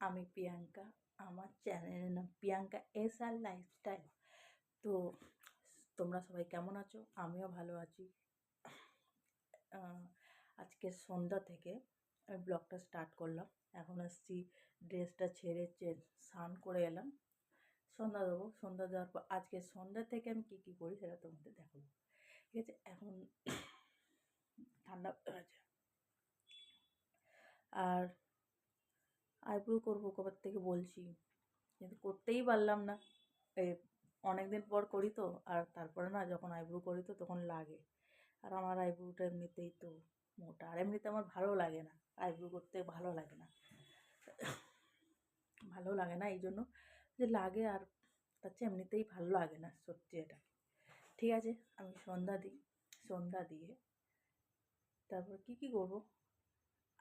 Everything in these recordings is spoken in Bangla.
আমি প্রিয়াঙ্কা। আমার চ্যানেলের নাম প্রিয়াঙ্কা এসআর লাইফস্টাইল। তো তোমরা সবাই কেমন আছো? আমিও ভালো আছি। আজকে সন্ধ্যা থেকে আমি ব্লগটা স্টার্ট করলাম। এখন আসছি ড্রেসটা ছেড়ে স্নান করে এলাম, সন্ধ্যা দেবো। সন্ধ্যা দেওয়ার পর আজকে সন্ধ্যা থেকে আমি কী কী করি সেটা তোমাদের দেখাবো, ঠিক আছে? এখন ঠান্ডা আছে আর আইব্রো করবো কবার থেকে বলছি, কিন্তু করতেই পারলাম না। এই অনেক দিন পর করি তো, আর তারপরে না যখন আইব্রো করি তো তখন লাগে। আর আমার আইব্রোটা এমনিতেই তো মোটা, আর এমনিতে আমার ভালো লাগে না, আইব্রো করতে ভালো লাগে না, এই জন্য যে লাগে। আর তার চেয়ে এমনিতেই ভালো লাগে না, সত্যি এটা। ঠিক আছে, আমি সন্ধ্যা দিই। সন্ধ্যা দিয়ে তারপর কি করবো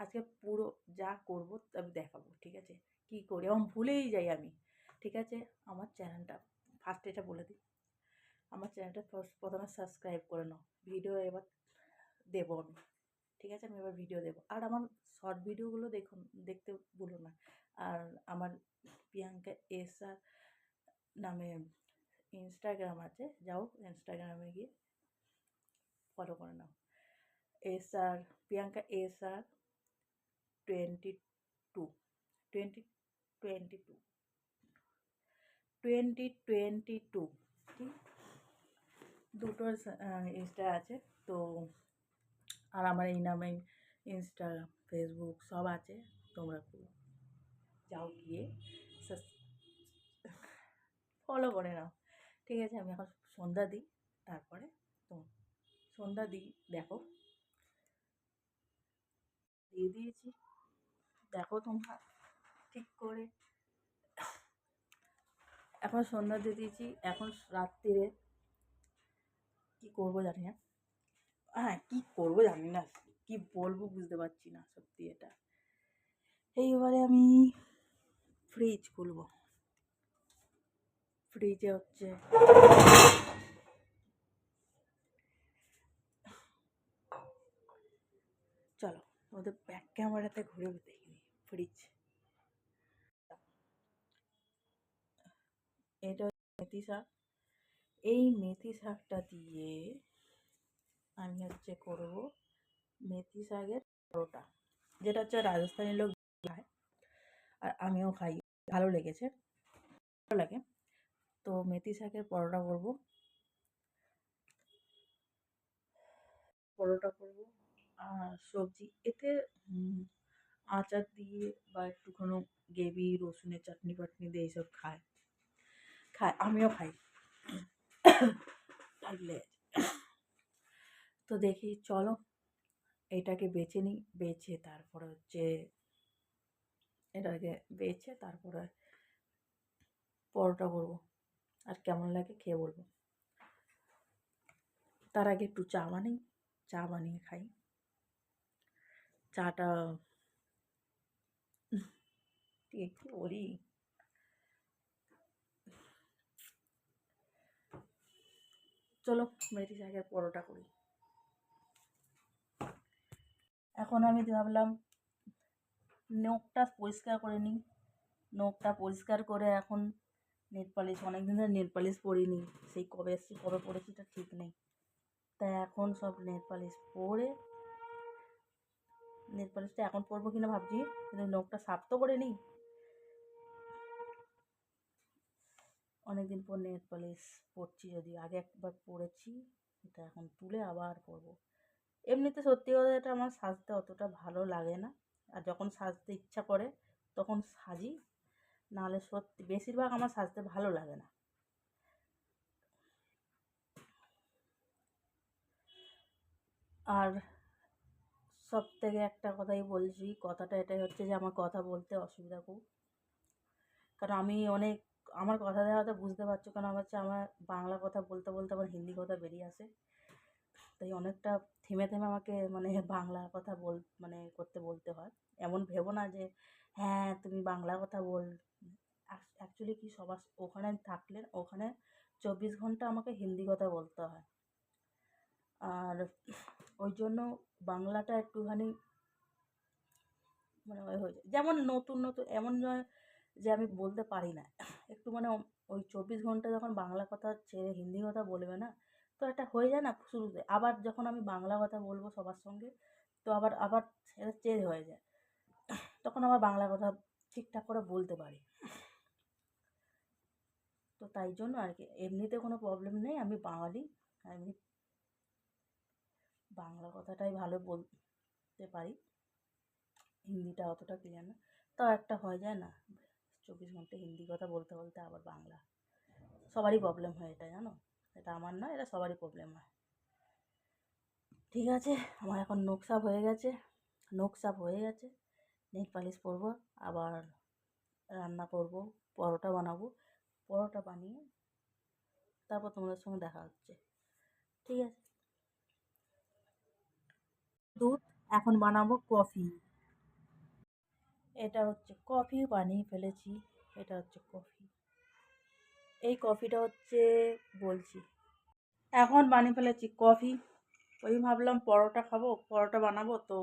আজকে পুরো যা করবো আমি দেখাবো, ঠিক আছে? কি করি আমার ভুলেই যাই আমি, ঠিক আছে? আমার চ্যানেলটা ফার্স্ট এটা বলে দিই, আমার চ্যানেলটা প্রথমে সাবস্ক্রাইব করে নাও। ভিডিও এবার দেবো আমি, ঠিক আছে? আমি এবার ভিডিও দেবো। আর আমার শর্ট ভিডিওগুলো দেখতে ভুলো না। আর আমার প্রিয়াঙ্কা এসআর নামে ইনস্টাগ্রাম আছে, যাও ইনস্টাগ্রামে গিয়ে ফলো করে নাও। এসআর প্রিয়াঙ্কা এসআর 22 20 22 2022 ঠিক, দুটো ইনস্টা আছে তো। আর আমার এই নামে ইনস্টাগ্রাম ফেসবুক সব আছে, তোমরা যাও গিয়ে ফলো করে নাও, ঠিক আছে? আমি এখন সন্ধ্যা দিই, তারপরে তো সন্ধ্যা দিই, দেখো দিয়ে দিয়েছি, দেখো তোমরা ঠিক করে। এখন সন্ধ্যা দিয়ে দিয়েছি, এখন রাত্রিরে কী করবো জানি না। হ্যাঁ, কী করবো জানি না, কী বলবো বুঝতে পারছি না, সত্যি এটা। এইবারে আমি ফ্রিজ খুলবো। ফ্রিজে হচ্ছে চলো ওদের ব্যাক ক্যামেরাতে ঘুরে দেখিনি ফ্রিজ। এটা মেথি শাক। এই মেথি শাকটা দিয়ে আমি হচ্ছে করবো মেথি শাকের পরোটা, যেটা হচ্ছে রাজস্থানী লোক খায়, আর আমিও খাই, ভালো লেগেছে, ভালো লাগে। তো মেথি শাকের পরোটা করবো, আর সবজি এতে আচার দিয়ে বা একটুখানি গ্রেভি রসুনের চাটনি ফাটনি দিয়ে এইসব খায়, আমিও খাই থাকলে। তো দেখি চলো এটাকে বেছে নিই, বেছে তারপরে হচ্ছে এটাকে বেছে তারপরে পরোটা করবো, আর কেমন লাগে খেয়ে বলবো। তার আগে একটু চা বানিয়ে খাই। চাটা একটু বলি, চলো মেথি শাকের পরোটা করি। এখন আমি ভাবলাম নখটা পরিষ্কার করে নিই, নখটা পরিষ্কার করে এখন নেল পালিশ, অনেকদিন ধরে নেল পালিশ পরিনি, সেই কবে এসেছি কবে পরেছি তা ঠিক নেই, তাই এখন সব নেল পালিশ পরে, নেল পালিশটা এখন পরবো কিনা ভাবছি, কিন্তু নখটা সাফ তো করে নিই। অনেকদিন পর নেল পালিশ পরছি, যদি আগে একবার পরেছি, এটা এখন তুলে আবার পরবো। এমনিতে সত্যি কথা এটা আমার সাজতে অতটা ভালো লাগে না, আর যখন সাজতে ইচ্ছা করে তখন সাজি, নাহলে সত্যি বেশিরভাগ আমার সাজতে ভালো লাগে না। আর সব থেকে একটা কথাই বলছি, কথাটা এটাই হচ্ছে যে আমার কথা বলতে অসুবিধা খুব, কারণ আমি অনেক, আমার কথা দেওয়া হয়তো বুঝতে পারছো, কারণ আমার বাংলা কথা বলতে বলতে আবার হিন্দি কথা বেরিয়ে আসে, তাই অনেকটা থেমে থেমে আমাকে মানে বাংলা কথা বলতে হয়। এমন ভেবো না যে হ্যাঁ তুমি বাংলা কথা বল, অ্যাকচুয়ালি কি সবার ওখানে থাকলে ওখানে 24 ঘন্টা আমাকে হিন্দি কথা বলতে হয়, আর ওই জন্য বাংলাটা একটুখানি মানে ওই হয়ে যায় যেমন নতুন নতুন এমন নয় যে আমি বলতে পারি না, একটু মানে ওই 24 ঘন্টা যখন বাংলা কথা ছেড়ে হিন্দি কথা বলবে না, তো একটা হয়ে যায় না শুরুতে, আবার যখন আমি বাংলা কথা বলবো সবার সঙ্গে, তো আবার আবার এটা চেঞ্জ হয়ে যায়, তখন আবার বাংলা কথা ঠিকঠাক করে বলতে পারি। তো তাই জন্য আর কি, এমনিতে কোনো প্রবলেম নেই, আমি বাঙালি, আমি বাংলা কথাটাই ভালো বলতে পারি, হিন্দিটা অতটা ক্লিয়ার না। তাও একটা হয়ে যায় না, 24 ঘন্টা হিন্দি কথা বলতে বলতে আবার বাংলা, সবারই প্রবলেম হয় এটা, জানো, এটা আমার নয়, এটা সবারই প্রবলেম হয়। ঠিক আছে, আমার এখন নখ সাফ হয়ে গেছে, নখ সাফ হয়ে গেছে, নেল পালিশ পরবো, আবার রান্না করব, পরোটা বানাবো, পরোটা বানিয়ে তারপর তোমাদের সঙ্গে দেখা হচ্ছে। ঠিক আছে, দুধ, এখন বানাবো কফি। এটা হচ্ছে কফি বানিয়ে ফেলেছি, এটা হচ্ছে কফি, এই কফিটা হচ্ছে, বলছি, এখন বানিয়ে ফেলেছি কফি। ওই ভাবলাম পরোটা খাবো, পরোটা বানাবো, তো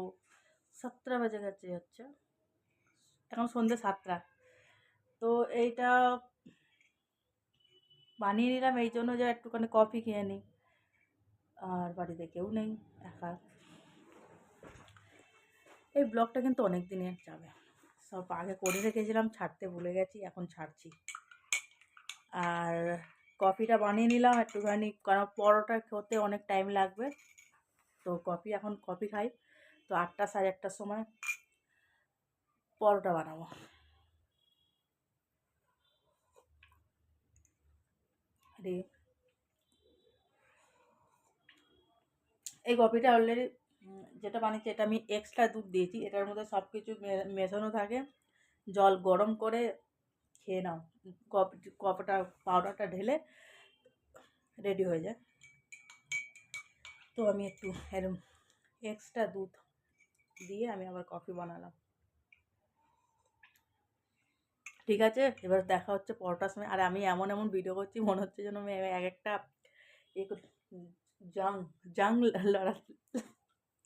7টা বেজে গেছে হচ্ছে, এখন সন্ধ্যে 7টা। তো এইটা বানিয়ে নিলাম এই জন্য যে একটুখানি কফি খেয়ে নিই, আর বাড়িতে কেউ নেই, একা। এই ব্লগটা কিন্তু অনেক দিনের যাবে, সব আগে করে রেখেছিলাম, ছাড়তে ভুলে গেছি, এখন ছাড়ছি। আর কফিটা বানিয়ে নিলাম একটুখানি, কারণ পরোটা খেতে অনেক টাইম লাগবে, তো এখন কফি খাই, তো 8টা সাড়ে 8টার সময় পরোটা বানাবো। আরে এই কফিটা অলরেডি যেটা বানিয়েছি, এটা আমি এক্সট্রা দুধ দিয়েছি, এটার মধ্যে সব কিছু মেশানো থাকে, জল গরম করে খেয়ে নাও, কফিটা পাউডারটা ঢেলে রেডি হয়ে যায়। তো আমি একটু এরম এক্সট্রা দুধ দিয়ে আমি আবার কফি বানালাম। ঠিক আছে, এবার দেখা হচ্ছে পরোটার সময়। আর আমি এমন এমন ভিডিও করছি, মনে হচ্ছে যেন আমি এক একটা এ জাং জাং লড়া,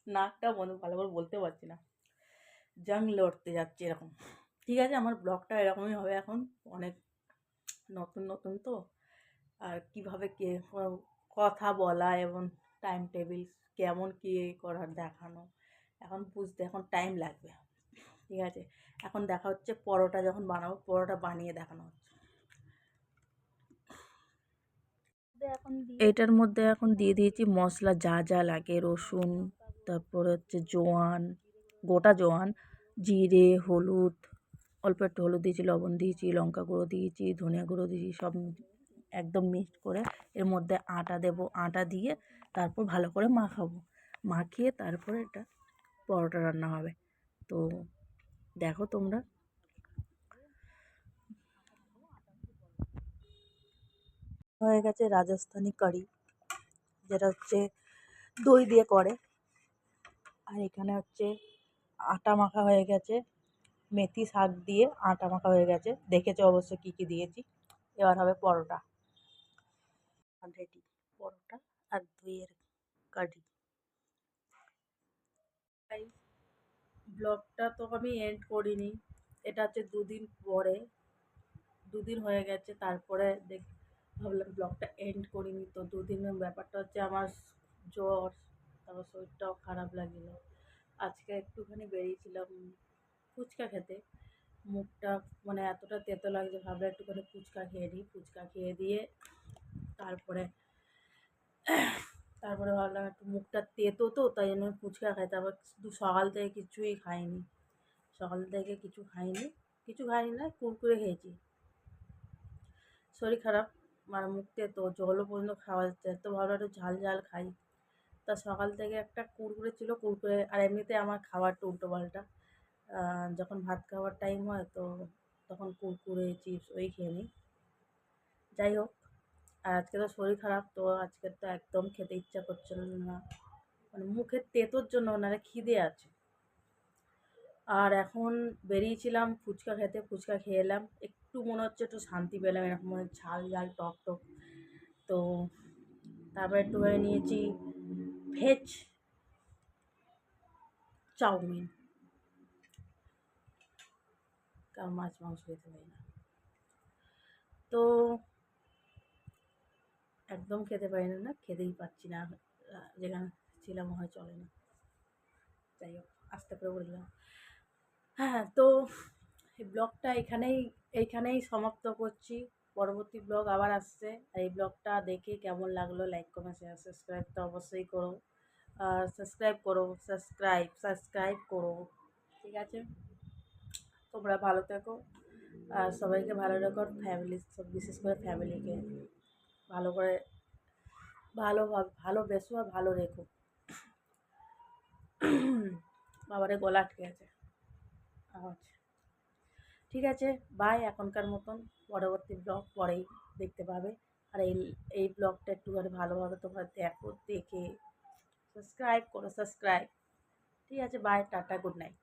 নাকটা ভালো করে বলতে পারছি না, জাং লড়তে যাচ্ছে এরকম। ঠিক আছে, আমার ব্লগটা এরকমই হবে এখন, অনেক নতুন নতুন তো, আর কীভাবে কে কথা বলা এবং টাইম টেবিল কেমন কী করার দেখানো, এখন বুঝতে এখন টাইম লাগবে। ঠিক আছে, এখন দেখা হচ্ছে পরোটা যখন বানাবো, পরোটা বানিয়ে দেখানো হচ্ছে। এটার মধ্যে এখন দিয়ে দিয়েছি মশলা যা যা লাগে, রসুন, তারপর হচ্ছে জোয়ান, গোটা জোয়ান, জিরে, হলুদ, অল্প একটু হলুদ দিয়েছি, লবণ দিয়েছি, লঙ্কা গুঁড়ো দিয়েছি, ধনিয়া গুঁড়ো দিয়েছি, সব একদম মিক্সড করে এর মধ্যে আটা দেবো, আটা দিয়ে তারপর ভালো করে মাখাবো, মাখিয়ে তারপরে এটা পরোটা রান্না হবে। তো দেখো তোমরা। হয়ে গেছে রাজস্থানি কারি, যেটা হচ্ছে দই দিয়ে করে, আর এখানে হচ্ছে আটা মাখা হয়ে গেছে, মেথি শাক দিয়ে আটা মাখা হয়ে গেছে, দেখেছো অবশ্য কী কী দিয়েছি। এবার হবে পরোটা, আর রেডি পরোটা আর দইয়ের কারি। তাই ব্লগটা তো আমি এন্ড করিনি, এটা হচ্ছে 2 দিন পরে, 2 দিন হয়ে গেছে, তারপরে ভাবলাম ব্লগটা এন্ড করিনি। তো 2 দিনের ব্যাপারটা হচ্ছে আমার জ্বর, তারপর শরীরটাও খারাপ লাগছিল, আজকে একটুখানি বেরিয়েছিলাম ফুচকা খেতে, মুখটা মানে এতটা তেতো লাগছে, ভাবলাম একটুখানি ফুচকা খেয়ে নিই, ফুচকা খেয়ে দিয়ে তারপরে তারপরে ভাবলাম একটু মুখটা তেতো, তো তাই জন্য ফুচকা খাই, তারপর সকাল থেকে কিছুই খাইনি, সকাল থেকে কিছু খাইনি না, কুরকুরে খেয়েছি, শরীর খারাপ, মানে মুখ তেতো, জলও পর্যন্ত খাওয়া যাচ্ছে, তো ভাবলাম একটু ঝাল ঝাল খাই, তা সকাল থেকে একটা কুরকুরে ছিল, কুরকুরে, আর এমনিতে আমার খাবার একটু উল্টোপাল্টা, যখন ভাত খাওয়ার টাইম হয় তো তখন কুরকুরে চিপস ওই খেয়ে নিই। যাই হোক, আর আজকে তো শরীর খারাপ, তো আজকে তো একদম খেতে ইচ্ছা করছিল না, মানে মুখের তেতোর জন্য, ওনারা খিদে আছে। আর এখন বেরিয়েছিলাম ফুচকা খেতে, ফুচকা খেয়ে এলাম, একটু মনে হচ্ছে একটু শান্তি পেলাম, এরকম মনে ঝাল ঝাল টক টক। তো তারপর একটু হয়ে নিয়েছি ভেজ চাউমিন, কারণ মাছ মাংস খেতে পারি না, তো একদম খেতে পারি না, খেতেই পাচ্ছি না, যেখানে ছিলাম হয় চলে না। যাই হোক, আস্তে করে বললাম। হ্যাঁ, তো এই ব্লগটা এইখানেই সমাপ্ত করছি। পরবর্তী ব্লগ আবার আসছে। আর এই ব্লগটা দেখে কেমন লাগলো লাইক কমেন্ট শেয়ার সাবস্ক্রাইব তো অবশ্যই করো। আর সাবস্ক্রাইব করো, ঠিক আছে? তোমরা ভালো থেকো, আর সবাইকে ভালো রেখো, ফ্যামিলি, বিশেষ করে ফ্যামিলিকে ভালো করে ভালোবেসো আর ভালো রেখো। বাবারে গলা আটকে আছে আওয়াজ। ঠিক আছে, বাই, এখনকার মতন। পরবর্তী ব্লগ পরেই দেখতে পাবে। আর এই ব্লগটা একটুখানি ভালোভাবে তোমরা দেখো, দেখে সাবস্ক্রাইব করো। ঠিক আছে, বাই, টাটা, গুড নাইট।